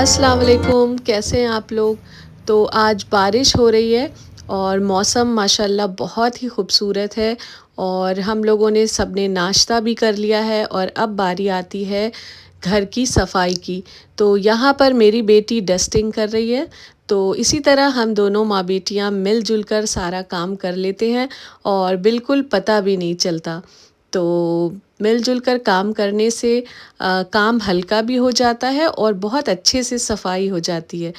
अस्सलाम वालेकुम, कैसे हैं आप लोग। तो आज बारिश हो रही है और मौसम माशाल्लाह बहुत ही खूबसूरत है। और हम लोगों ने सबने नाश्ता भी कर लिया है और अब बारी आती है घर की सफाई की। तो यहाँ पर मेरी बेटी डस्टिंग कर रही है। तो इसी तरह हम दोनों माँ बेटियाँ मिलजुल कर सारा काम कर लेते हैं और बिल्कुल पता भी नहीं चलता। तो मिलजुल कर काम करने से काम हल्का भी हो जाता है और बहुत अच्छे से सफाई हो जाती है।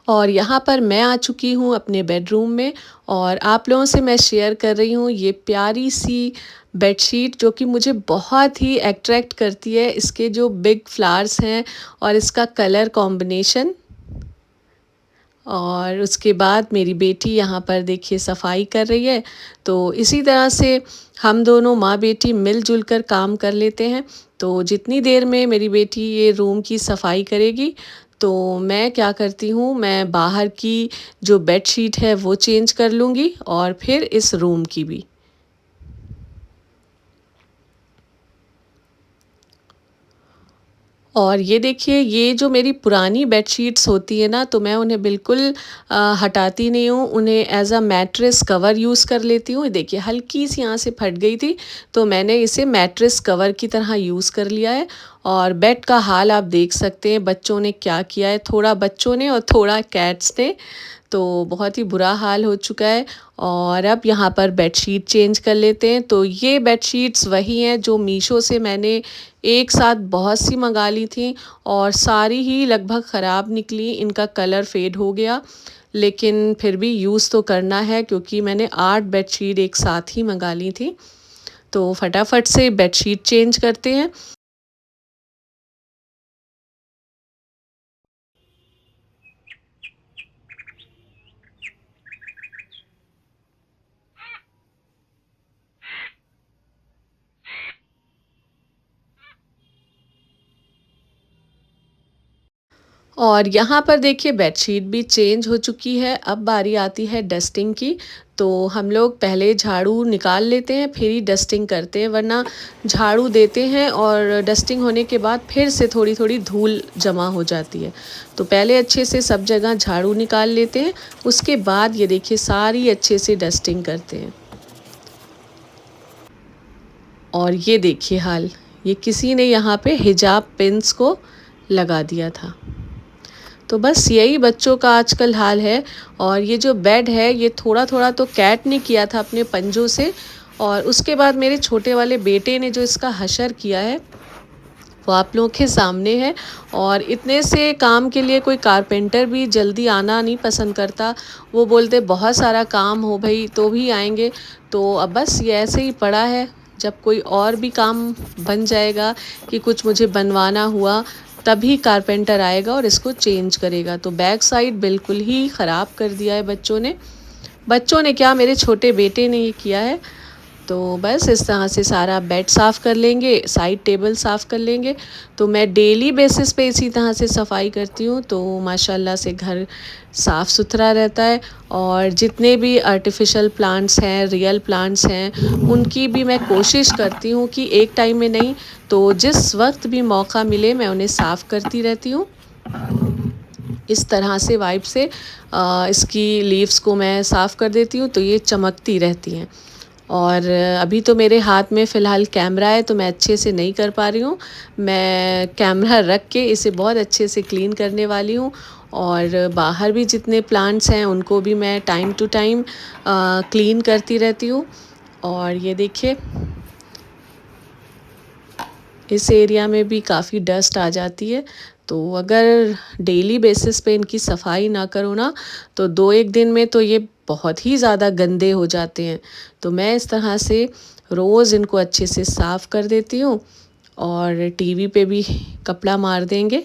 और यहाँ पर मैं आ चुकी हूँ अपने बेडरूम में और आप लोगों से मैं शेयर कर रही हूँ ये प्यारी सी बेडशीट जो कि मुझे बहुत ही अट्रैक्ट करती है। इसके जो बिग फ्लावर्स हैं और इसका कलर कॉम्बिनेशन। और उसके बाद मेरी बेटी यहाँ पर देखिए सफाई कर रही है। तो इसी तरह से हम दोनों माँ बेटी मिलजुल कर काम कर लेते हैं। तो जितनी देर में मेरी बेटी ये रूम की सफाई करेगी तो मैं क्या करती हूँ, मैं बाहर की जो बेडशीट है वो चेंज कर लूँगी और फिर इस रूम की भी। और ये देखिए ये जो मेरी पुरानी बेडशीट्स होती है ना, तो मैं उन्हें बिल्कुल हटाती नहीं हूँ, उन्हें as a mattress cover use कर लेती हूँ। देखिए हल्की सी यहाँ से फट गई थी तो मैंने इसे मैट्रेस कवर की तरह यूज़ कर लिया है। और बेड का हाल आप देख सकते हैं बच्चों ने क्या किया है, थोड़ा बच्चों ने और थोड़ा कैट्स ने। तो बहुत ही बुरा हाल हो चुका है। और अब यहाँ पर बेडशीट चेंज कर लेते हैं। तो ये बेडशीट्स वही हैं जो मीशो से मैंने एक साथ बहुत सी मंगा ली थी और सारी ही लगभग ख़राब निकली, इनका कलर फेड हो गया। लेकिन फिर भी यूज़ तो करना है क्योंकि मैंने 8 बेडशीट एक साथ ही मंगा ली थी। तो फटाफट से बेडशीट चेंज करते हैं। और यहाँ पर देखिए बेडशीट भी चेंज हो चुकी है, अब बारी आती है डस्टिंग की। तो हम लोग पहले झाड़ू निकाल लेते हैं फिर ही डस्टिंग करते हैं, वरना झाड़ू देते हैं और डस्टिंग होने के बाद फिर से थोड़ी थोड़ी धूल जमा हो जाती है। तो पहले अच्छे से सब जगह झाड़ू निकाल लेते हैं, उसके बाद ये देखिए सारी अच्छे से डस्टिंग करते हैं। और ये देखिए हाल, ये किसी ने यहाँ पे हिजाब पिन्स को लगा दिया था। तो बस यही बच्चों का आजकल हाल है। और ये जो बेड है ये थोड़ा थोड़ा तो कैट ने किया था अपने पंजों से, और उसके बाद मेरे छोटे वाले बेटे ने जो इसका हशर किया है वो आप लोगों के सामने है। और इतने से काम के लिए कोई कारपेंटर भी जल्दी आना नहीं पसंद करता, वो बोलते बहुत सारा काम हो भाई तो भी आएंगे। तो अब बस ये ऐसे ही पड़ा है, जब कोई और भी काम बन जाएगा कि कुछ मुझे बनवाना हुआ तभी कारपेंटर आएगा और इसको चेंज करेगा। तो बैक साइड बिल्कुल ही ख़राब कर दिया है बच्चों ने। बच्चों ने क्या, मेरे छोटे बेटे ने ये किया है। तो बस इस तरह से सारा बेड साफ़ कर लेंगे, साइड टेबल साफ़ कर लेंगे। तो मैं डेली बेसिस पे इसी तरह से सफाई करती हूँ तो माशाल्लाह से घर साफ़ सुथरा रहता है। और जितने भी आर्टिफिशियल प्लांट्स हैं, रियल प्लांट्स हैं, उनकी भी मैं कोशिश करती हूँ कि एक टाइम में नहीं तो जिस वक्त भी मौका मिले मैं उन्हें साफ़ करती रहती हूँ। इस तरह से वाइप से इसकी लीव्स को मैं साफ़ कर देती हूँ तो ये चमकती रहती हैं। और अभी तो मेरे हाथ में फ़िलहाल कैमरा है तो मैं अच्छे से नहीं कर पा रही हूँ। मैं कैमरा रख के इसे बहुत अच्छे से क्लीन करने वाली हूँ। और बाहर भी जितने प्लांट्स हैं उनको भी मैं टाइम टू टाइम क्लीन करती रहती हूँ। और ये देखिए इस एरिया में भी काफ़ी डस्ट आ जाती है। तो अगर डेली बेसिस पे इनकी सफाई ना करो ना तो दो एक दिन में तो ये बहुत ही ज़्यादा गंदे हो जाते हैं। तो मैं इस तरह से रोज़ इनको अच्छे से साफ़ कर देती हूँ। और टीवी पे भी कपड़ा मार देंगे।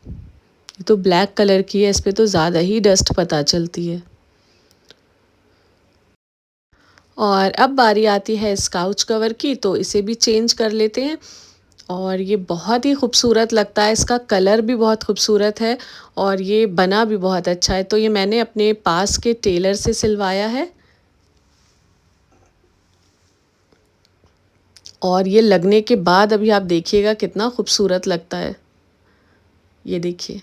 ये तो ब्लैक कलर की है, इस पे तो ज़्यादा ही डस्ट पता चलती है। और अब बारी आती है इस काउच कवर की, तो इसे भी चेंज कर लेते हैं। और ये बहुत ही खूबसूरत लगता है, इसका कलर भी बहुत खूबसूरत है और ये बना भी बहुत अच्छा है। तो ये मैंने अपने पास के टेलर से सिलवाया है और ये लगने के बाद अभी आप देखिएगा कितना खूबसूरत लगता है। ये देखिए।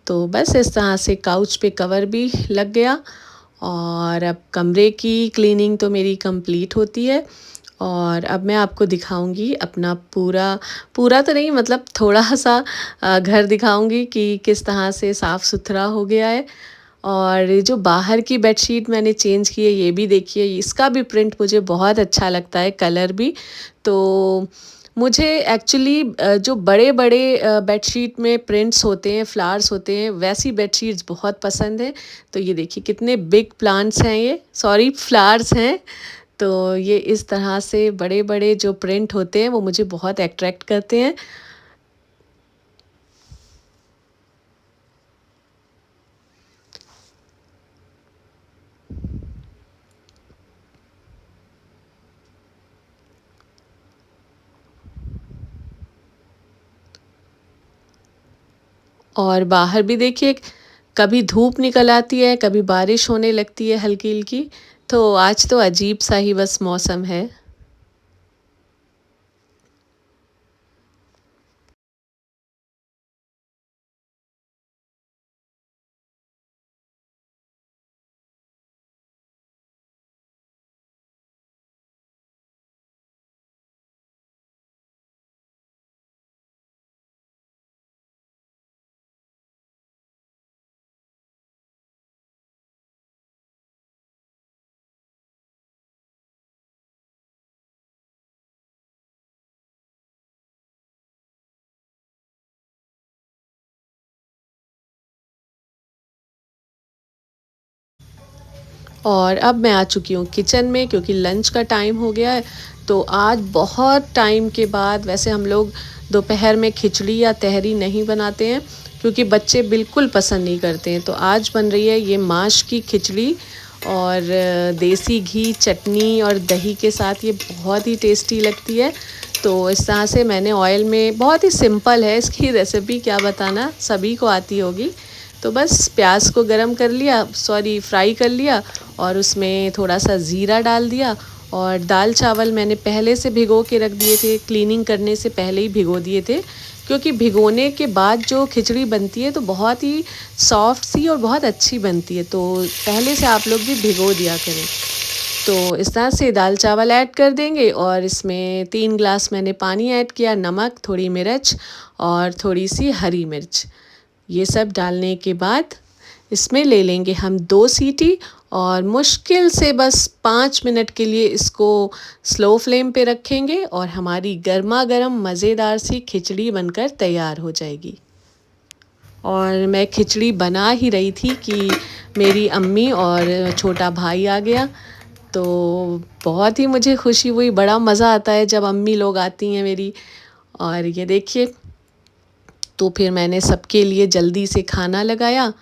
तो बस इस तरह से काउच पे कवर भी लग गया और अब कमरे की क्लीनिंग तो मेरी कंप्लीट होती है और अब मैं आपको दिखाऊंगी अपना पूरा पूरा तो नहीं, मतलब थोड़ा सा घर दिखाऊंगी कि किस तरह से साफ़ सुथरा हो गया है। और ये जो बाहर की बेडशीट मैंने चेंज की है, ये भी देखिए, इसका भी प्रिंट मुझे बहुत अच्छा लगता है, कलर भी। तो मुझे एक्चुअली जो बड़े बड़े बेडशीट में प्रिंट्स होते हैं, फ्लावर्स होते हैं, वैसी बेडशीट्स बहुत पसंद है। तो ये देखिए कितने बिग प्लांट्स हैं, ये सॉरी फ्लावर्स हैं। तो ये इस तरह से बड़े बड़े जो प्रिंट होते हैं वो मुझे बहुत अट्रैक्ट करते हैं। और बाहर भी देखिए, कभी धूप निकल आती है, कभी बारिश होने लगती है हल्की हल्की। तो आज तो अजीब सा ही बस मौसम है। और अब मैं आ चुकी हूँ किचन में, क्योंकि लंच का टाइम हो गया है। तो आज बहुत टाइम के बाद, वैसे हम लोग दोपहर में खिचड़ी या तहरी नहीं बनाते हैं क्योंकि बच्चे बिल्कुल पसंद नहीं करते हैं। तो आज बन रही है ये माश की खिचड़ी और देसी घी, चटनी और दही के साथ। ये बहुत ही टेस्टी लगती है। तो इस तरह से मैंने ऑयल में, बहुत ही सिंपल है इसकी रेसिपी, क्या बताना, सभी को आती होगी। तो बस प्याज को गरम कर लिया, सॉरी फ्राई कर लिया, और उसमें थोड़ा सा ज़ीरा डाल दिया। और दाल चावल मैंने पहले से भिगो के रख दिए थे, क्लीनिंग करने से पहले ही भिगो दिए थे, क्योंकि भिगोने के बाद जो खिचड़ी बनती है तो बहुत ही सॉफ्ट सी और बहुत अच्छी बनती है। तो पहले से आप लोग भी भिगो दिया करें। तो इस तरह से दाल चावल ऐड कर देंगे और इसमें 3 ग्लास मैंने पानी ऐड किया, नमक, थोड़ी मिर्च और थोड़ी सी हरी मिर्च। ये सब डालने के बाद इसमें ले लेंगे हम 2 सीटी और मुश्किल से बस 5 मिनट के लिए इसको स्लो फ्लेम पे रखेंगे और हमारी गर्मा गर्म मज़ेदार सी खिचड़ी बनकर तैयार हो जाएगी। और मैं खिचड़ी बना ही रही थी कि मेरी अम्मी और छोटा भाई आ गया। तो बहुत ही मुझे खुशी हुई, बड़ा मज़ा आता है जब अम्मी लोग आती हैं मेरी। और ये देखिए, तो फिर मैंने सबके लिए जल्दी से खाना लगाया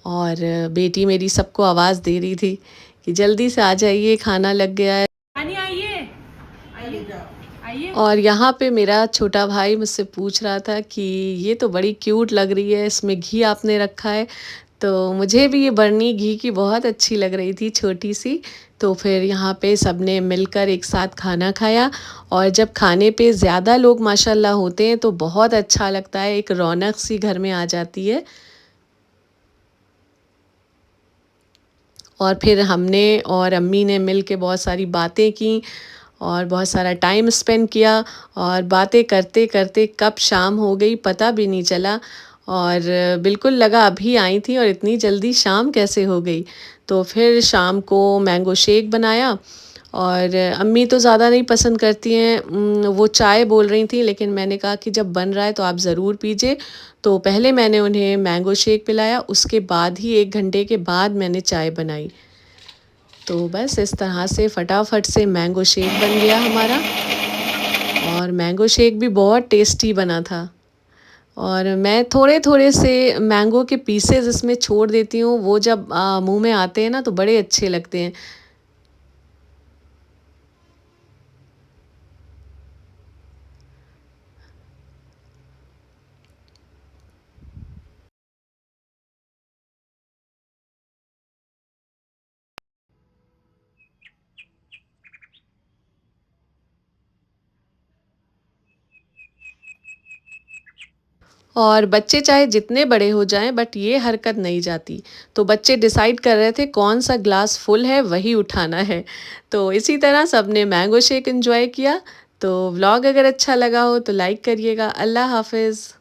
और बेटी मेरी सबको आवाज़ दे रही थी कि जल्दी से आ जाइए, खाना लग गया है। आइए आइए आइए। और यहाँ पे मेरा छोटा भाई मुझसे पूछ रहा था कि ये तो बड़ी क्यूट लग रही है, इसमें घी आपने रखा है। तो मुझे भी ये बरनी घी की बहुत अच्छी लग रही थी, छोटी सी। तो फिर यहाँ पे सबने मिलकर एक साथ खाना खाया। और जब खाने पे ज़्यादा लोग माशाल्लाह होते हैं तो बहुत अच्छा लगता है, एक रौनक सी घर में आ जाती है। और फिर हमने और अम्मी ने मिल के बहुत सारी बातें की और बहुत सारा टाइम स्पेंड किया। और बातें करते करते कब शाम हो गई पता भी नहीं चला। और बिल्कुल लगा अभी आई थी और इतनी जल्दी शाम कैसे हो गई। तो फिर शाम को मैंगो शेक बनाया। और अम्मी तो ज़्यादा नहीं पसंद करती हैं, वो चाय बोल रही थी, लेकिन मैंने कहा कि जब बन रहा है तो आप ज़रूर पीजिए। तो पहले मैंने उन्हें मैंगो शेक पिलाया, उसके बाद ही 1 घंटे के बाद मैंने चाय बनाई। तो बस इस तरह से फटाफट से मैंगो शेक बन गया हमारा। और मैंगो शेक भी बहुत टेस्टी बना था। और मैं थोड़े थोड़े से मैंगो के पीसेस इसमें छोड़ देती हूँ, वो जब मुंह में आते हैं ना तो बड़े अच्छे लगते हैं। और बच्चे चाहे जितने बड़े हो जाएं बट ये हरकत नहीं जाती। तो बच्चे डिसाइड कर रहे थे कौन सा ग्लास फुल है वही उठाना है। तो इसी तरह सबने मैंगो शेक एंजॉय किया। तो व्लॉग अगर अच्छा लगा हो तो लाइक करिएगा। अल्लाह हाफिज़।